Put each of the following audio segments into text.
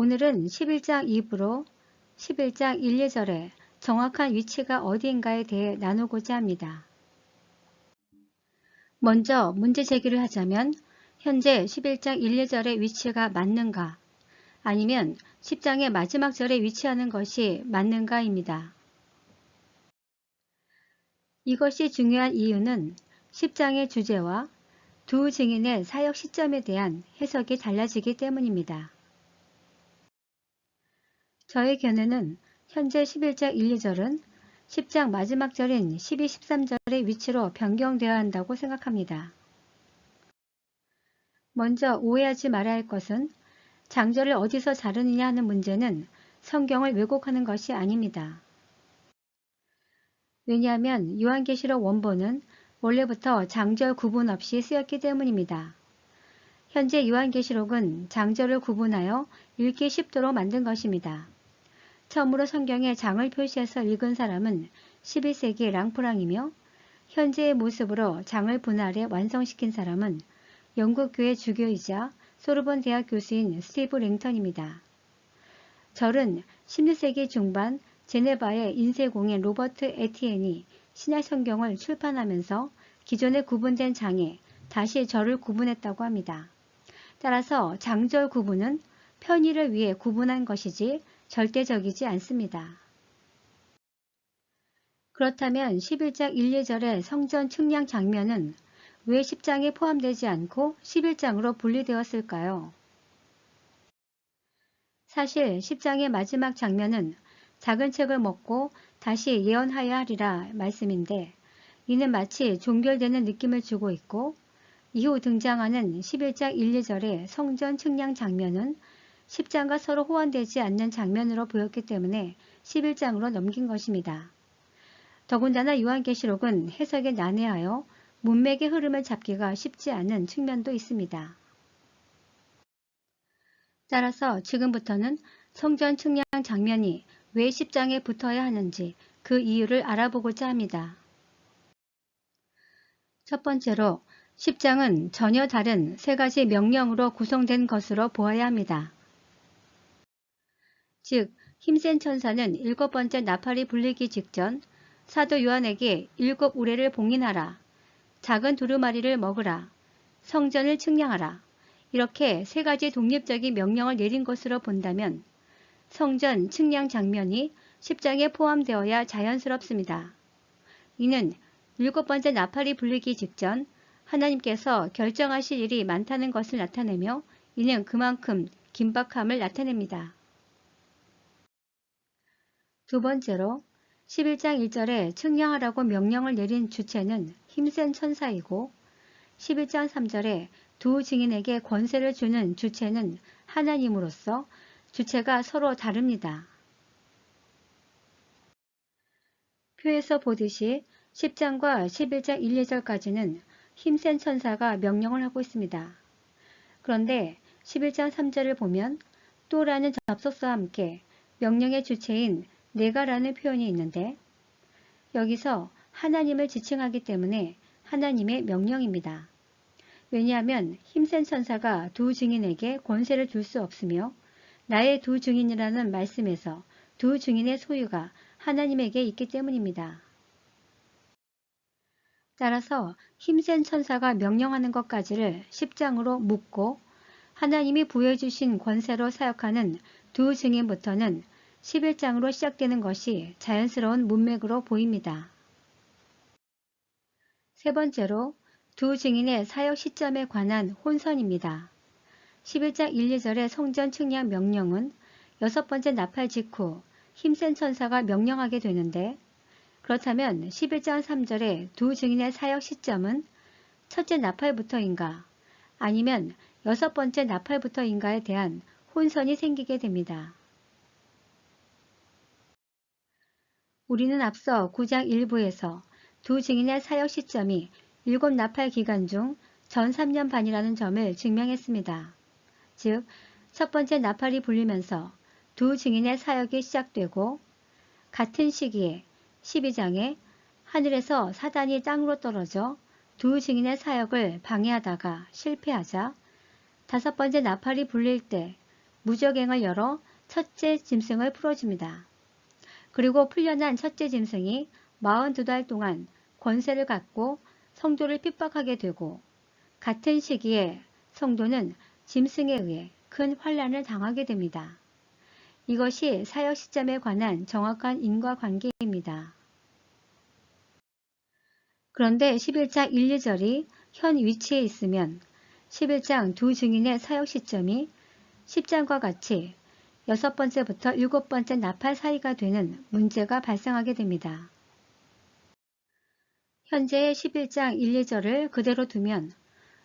오늘은 11장 2부로 11장 1, 2절의 정확한 위치가 어디인가에 대해 나누고자 합니다. 먼저 문제 제기를 하자면 현재 11장 1, 2절의 위치가 맞는가 아니면 10장의 마지막 절에 위치하는 것이 맞는가입니다. 이것이 중요한 이유는 10장의 주제와 두 증인의 사역 시점에 대한 해석이 달라지기 때문입니다. 저의 견해는 현재 11장 1, 2절은 10장 마지막 절인 12, 13절의 위치로 변경되어야 한다고 생각합니다. 먼저 오해하지 말아야 할 것은 장절을 어디서 자르느냐 하는 문제는 성경을 왜곡하는 것이 아닙니다. 왜냐하면 요한계시록 원본은 원래부터 장절 구분 없이 쓰였기 때문입니다. 현재 요한계시록은 장절을 구분하여 읽기 쉽도록 만든 것입니다. 처음으로 성경에 장을 표시해서 읽은 사람은 11세기 랑프랑이며 현재의 모습으로 장을 분할해 완성시킨 사람은 영국교회 주교이자 소르본 대학 교수인 스티브 랭턴입니다. 절은 16세기 중반 제네바의 인쇄공인 로버트 에티엔이 신약성경을 출판하면서 기존에 구분된 장에 다시 절을 구분했다고 합니다. 따라서 장절 구분은 편의를 위해 구분한 것이지 절대적이지 않습니다. 그렇다면 11장 1, 2절의 성전 측량 장면은 왜 10장에 포함되지 않고 11장으로 분리되었을까요? 사실 10장의 마지막 장면은 작은 책을 먹고 다시 예언하여야 하리라 말씀인데 이는 마치 종결되는 느낌을 주고 있고 이후 등장하는 11장 1, 2절의 성전 측량 장면은 10장과 서로 호환되지 않는 장면으로 보였기 때문에 11장으로 넘긴 것입니다. 더군다나 요한계시록은 해석에 난해하여 문맥의 흐름을 잡기가 쉽지 않은 측면도 있습니다. 따라서 지금부터는 성전 측량 장면이 왜 10장에 붙어야 하는지 그 이유를 알아보고자 합니다. 첫 번째로 10장은 전혀 다른 세 가지 명령으로 구성된 것으로 보아야 합니다. 즉, 힘센 천사는 7번째 나팔이 불리기 직전 사도 요한에게 7 우레를 봉인하라, 작은 두루마리를 먹으라, 성전을 측량하라 이렇게 세 가지 독립적인 명령을 내린 것으로 본다면 성전 측량 장면이 10장에 포함되어야 자연스럽습니다. 이는 7번째 나팔이 불리기 직전 하나님께서 결정하실 일이 많다는 것을 나타내며 이는 그만큼 긴박함을 나타냅니다. 두 번째로 11장 1절에 측량하라고 명령을 내린 주체는 힘센 천사이고 11장 3절에 두 증인에게 권세를 주는 주체는 하나님으로서 주체가 서로 다릅니다. 표에서 보듯이 10장과 11장 1, 2절까지는 힘센 천사가 명령을 하고 있습니다. 그런데 11장 3절을 보면 또라는 접속사와 함께 명령의 주체인 내가라는 표현이 있는데 여기서 하나님을 지칭하기 때문에 하나님의 명령입니다. 왜냐하면 힘센 천사가 두 증인에게 권세를 줄 수 없으며 나의 두 증인이라는 말씀에서 두 증인의 소유가 하나님에게 있기 때문입니다. 따라서 힘센 천사가 명령하는 것까지를 10장으로 묶고 하나님이 부여해 주신 권세로 사역하는 두 증인부터는 11장으로 시작되는 것이 자연스러운 문맥으로 보입니다. 세 번째로 두 증인의 사역 시점에 관한 혼선입니다. 11장 1, 2절의 성전 측량 명령은 6번째 나팔 직후 힘센 천사가 명령하게 되는데 그렇다면 11장 3절의 두 증인의 사역 시점은 첫째 나팔부터인가 아니면 6번째 나팔부터인가에 대한 혼선이 생기게 됩니다. 우리는 앞서 9장 1부에서 두 증인의 사역 시점이 7나팔 기간 중 전 3년 반이라는 점을 증명했습니다. 즉, 첫 번째 나팔이 불리면서 두 증인의 사역이 시작되고 같은 시기에 12장에 하늘에서 사단이 땅으로 떨어져 두 증인의 사역을 방해하다가 실패하자 5번째 나팔이 불릴 때 무적행을 열어 첫째 짐승을 풀어줍니다. 그리고 풀려난 첫째 짐승이 42달 동안 권세를 갖고 성도를 핍박하게 되고 같은 시기에 성도는 짐승에 의해 큰 환난을 당하게 됩니다. 이것이 사역 시점에 관한 정확한 인과관계입니다. 그런데 11장 1, 2절이 현 위치에 있으면 11장 두 증인의 사역 시점이 10장과 같이 6번째부터 7번째 나팔 사이가 되는 문제가 발생하게 됩니다. 현재의 11장 1, 2절을 그대로 두면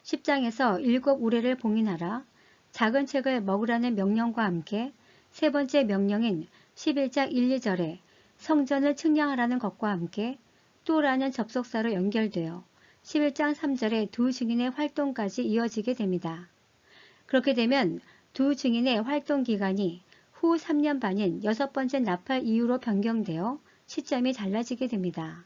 10장에서 7 우레를 봉인하라 작은 책을 먹으라는 명령과 함께 세 번째 명령인 11장 1, 2절에 성전을 측량하라는 것과 함께 또라는 접속사로 연결되어 11장 3절의 두 증인의 활동까지 이어지게 됩니다. 그렇게 되면 두 증인의 활동 기간이 후 3년 반인 6번째 나팔 이후로 변경되어 시점이 달라지게 됩니다.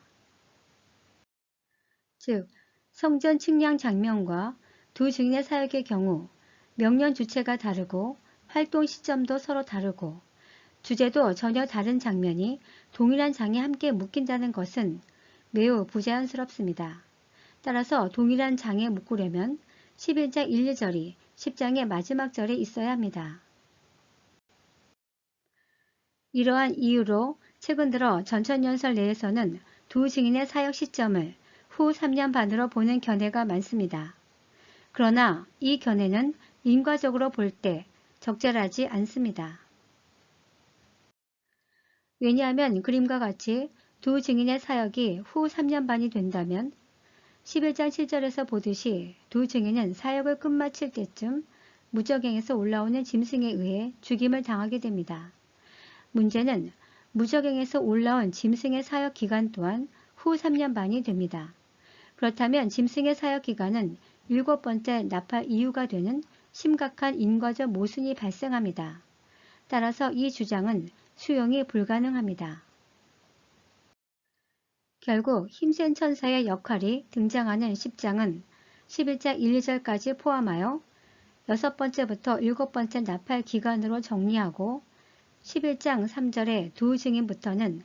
즉, 성전 측량 장면과 두 증인의 사역의 경우 명령 주체가 다르고 활동 시점도 서로 다르고 주제도 전혀 다른 장면이 동일한 장에 함께 묶인다는 것은 매우 부자연스럽습니다. 따라서 동일한 장에 묶으려면 11장 1, 2절이 10장의 마지막 절에 있어야 합니다. 이러한 이유로 최근 들어 전천연설 내에서는 두 증인의 사역 시점을 후 3년 반으로 보는 견해가 많습니다. 그러나 이 견해는 인과적으로 볼 때 적절하지 않습니다. 왜냐하면 그림과 같이 두 증인의 사역이 후 3년 반이 된다면 11장 7절에서 보듯이 두 증인은 사역을 끝마칠 때쯤 무적행에서 올라오는 짐승에 의해 죽임을 당하게 됩니다. 문제는 무적행에서 올라온 짐승의 사역 기간 또한 후 3년 반이 됩니다. 그렇다면 짐승의 사역 기간은 7번째 나팔 이후가 되는 심각한 인과적 모순이 발생합니다. 따라서 이 주장은 수용이 불가능합니다. 결국 힘센 천사의 역할이 등장하는 10장은 11장 1, 2절까지 포함하여 6번째부터 7번째 나팔 기간으로 정리하고 11장 3절의 두 증인부터는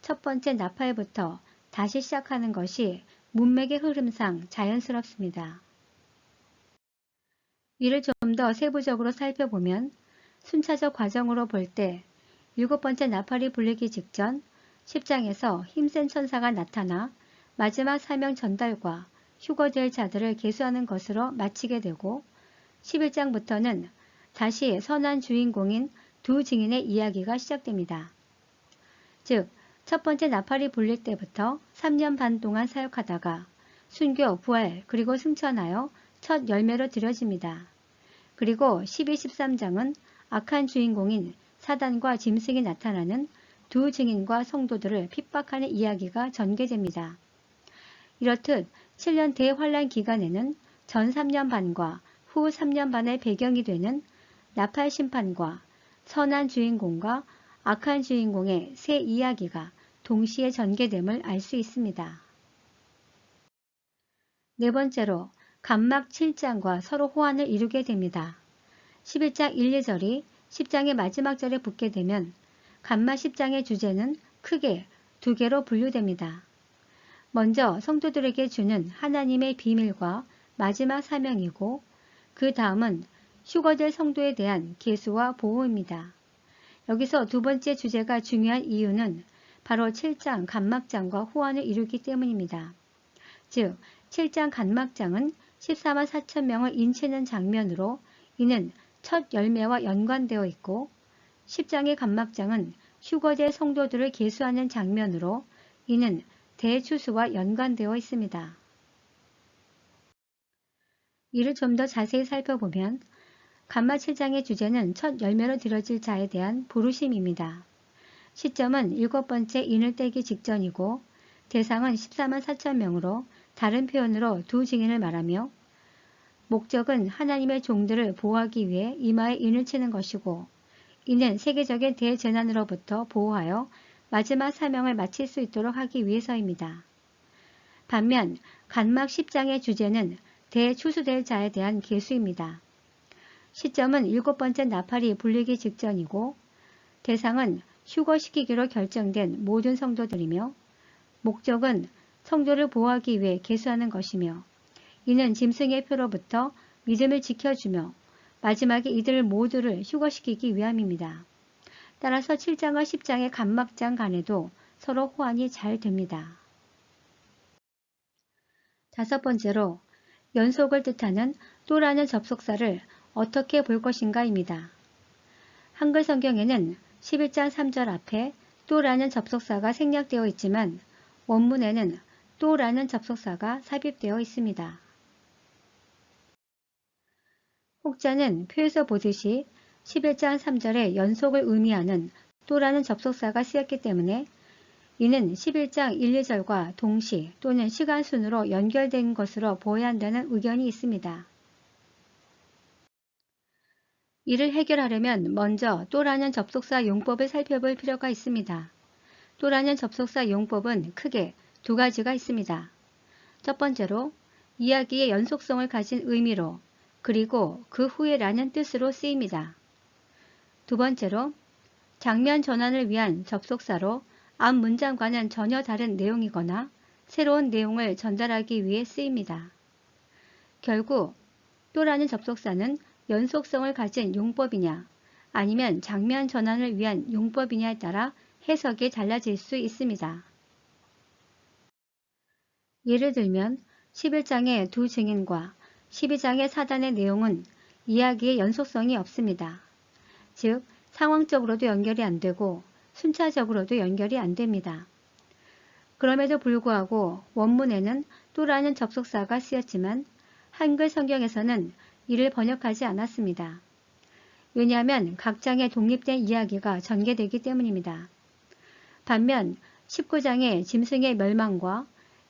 첫 번째 나팔부터 다시 시작하는 것이 문맥의 흐름상 자연스럽습니다. 이를 좀 더 세부적으로 살펴보면 순차적 과정으로 볼 때 7번째 나팔이 불리기 직전 10장에서 힘센 천사가 나타나 마지막 사명 전달과 휴거될 자들을 계수하는 것으로 마치게 되고 11장부터는 다시 선한 주인공인 두 증인의 이야기가 시작됩니다. 즉, 첫 번째 나팔이 불릴 때부터 3년 반 동안 사역하다가 순교, 부활, 그리고 승천하여 첫 열매로 드려집니다. 그리고 12, 13장은 악한 주인공인 사단과 짐승이 나타나는 두 증인과 성도들을 핍박하는 이야기가 전개됩니다. 이렇듯 7년 대환란 기간에는 전 3년 반과 후 3년 반의 배경이 되는 나팔 심판과 선한 주인공과 악한 주인공의 세 이야기가 동시에 전개됨을 알 수 있습니다. 네 번째로 간막 7장과 서로 호환을 이루게 됩니다. 11장 1, 2절이 10장의 마지막 절에 붙게 되면 간막 10장의 주제는 크게 두 개로 분류됩니다. 먼저 성도들에게 주는 하나님의 비밀과 마지막 사명이고 그 다음은 휴거될 성도에 대한 계수와 보호입니다. 여기서 두 번째 주제가 중요한 이유는 바로 7장 간막장과 호환을 이루기 때문입니다. 즉 7장 간막장은 14만 4천 명을 인치는 장면으로 이는 첫 열매와 연관되어 있고 10장의 간막장은 휴거될 성도들을 계수하는 장면으로 이는 대추수와 연관되어 있습니다. 이를 좀 더 자세히 살펴보면 간막 7장의 주제는 첫 열매로 드려질 자에 대한 부르심입니다. 시점은 7번째 인을 떼기 직전이고 대상은 14만 4천 명으로 다른 표현으로 두 증인을 말하며 목적은 하나님의 종들을 보호하기 위해 이마에 인을 치는 것이고 이는 세계적인 대재난으로부터 보호하여 마지막 사명을 마칠 수 있도록 하기 위해서입니다. 반면 간막 10장의 주제는 대추수될 자에 대한 계수입니다. 시점은 7번째 나팔이 불리기 직전이고 대상은 휴거시키기로 결정된 모든 성도들이며 목적은 성도를 보호하기 위해 계수하는 것이며 이는 짐승의 표로부터 믿음을 지켜주며 마지막에 이들 모두를 휴거시키기 위함입니다. 따라서 7장과 10장의 간막장 간에도 서로 호환이 잘 됩니다. 다섯 번째로 연속을 뜻하는 또라는 접속사를 어떻게 볼 것인가입니다. 한글 성경에는 11장 3절 앞에 또라는 접속사가 생략되어 있지만 원문에는 또라는 접속사가 삽입되어 있습니다. 혹자는 표에서 보듯이 11장 3절에 연속을 의미하는 또라는 접속사가 쓰였기 때문에 이는 11장 1, 2절과 동시 또는 시간순으로 연결된 것으로 보아야 한다는 의견이 있습니다. 이를 해결하려면 먼저 또라는 접속사 용법을 살펴볼 필요가 있습니다. 또라는 접속사 용법은 크게 두 가지가 있습니다. 첫 번째로 이야기의 연속성을 가진 의미로 그리고 그 후에 라는 뜻으로 쓰입니다. 두 번째로 장면 전환을 위한 접속사로 앞 문장과는 전혀 다른 내용이거나 새로운 내용을 전달하기 위해 쓰입니다. 결국 또라는 접속사는 연속성을 가진 용법이냐 아니면 장면 전환을 위한 용법이냐에 따라 해석이 달라질 수 있습니다. 예를 들면 11장의 두 증인과 12장의 사단의 내용은 이야기의 연속성이 없습니다. 즉 상황적으로도 연결이 안 되고 순차적으로도 연결이 안 됩니다. 그럼에도 불구하고 원문에는 또라는 접속사가 쓰였지만 한글 성경에서는 이를 번역하지 않았습니다. 왜냐하면 각 장의 독립된 이야기가 전개되기 때문입니다. 반면 19장의 짐승의 멸망과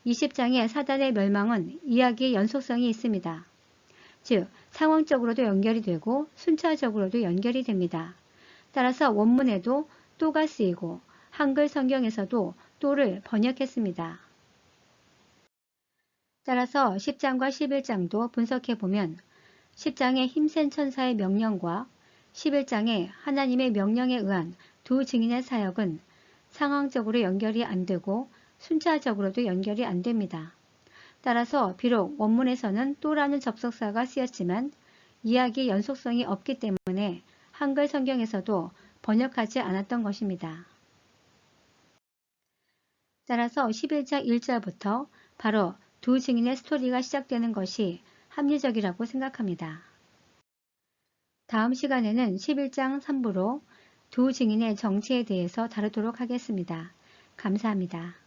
20장의 사단의 멸망은 이야기의 연속성이 있습니다. 즉 상황적으로도 연결이 되고 순차적으로도 연결이 됩니다. 따라서 원문에도 또가 쓰이고 한글 성경에서도 또를 번역했습니다. 따라서 10장과 11장도 분석해보면 10장의 힘센 천사의 명령과 11장의 하나님의 명령에 의한 두 증인의 사역은 상황적으로 연결이 안 되고 순차적으로도 연결이 안 됩니다. 따라서 비록 원문에서는 또라는 접속사가 쓰였지만 이야기의 연속성이 없기 때문에 한글 성경에서도 번역하지 않았던 것입니다. 따라서 11장 1절부터 바로 두 증인의 스토리가 시작되는 것이 합리적이라고 생각합니다. 다음 시간에는 11장 3부로 두 증인의 정체에 대해서 다루도록 하겠습니다. 감사합니다.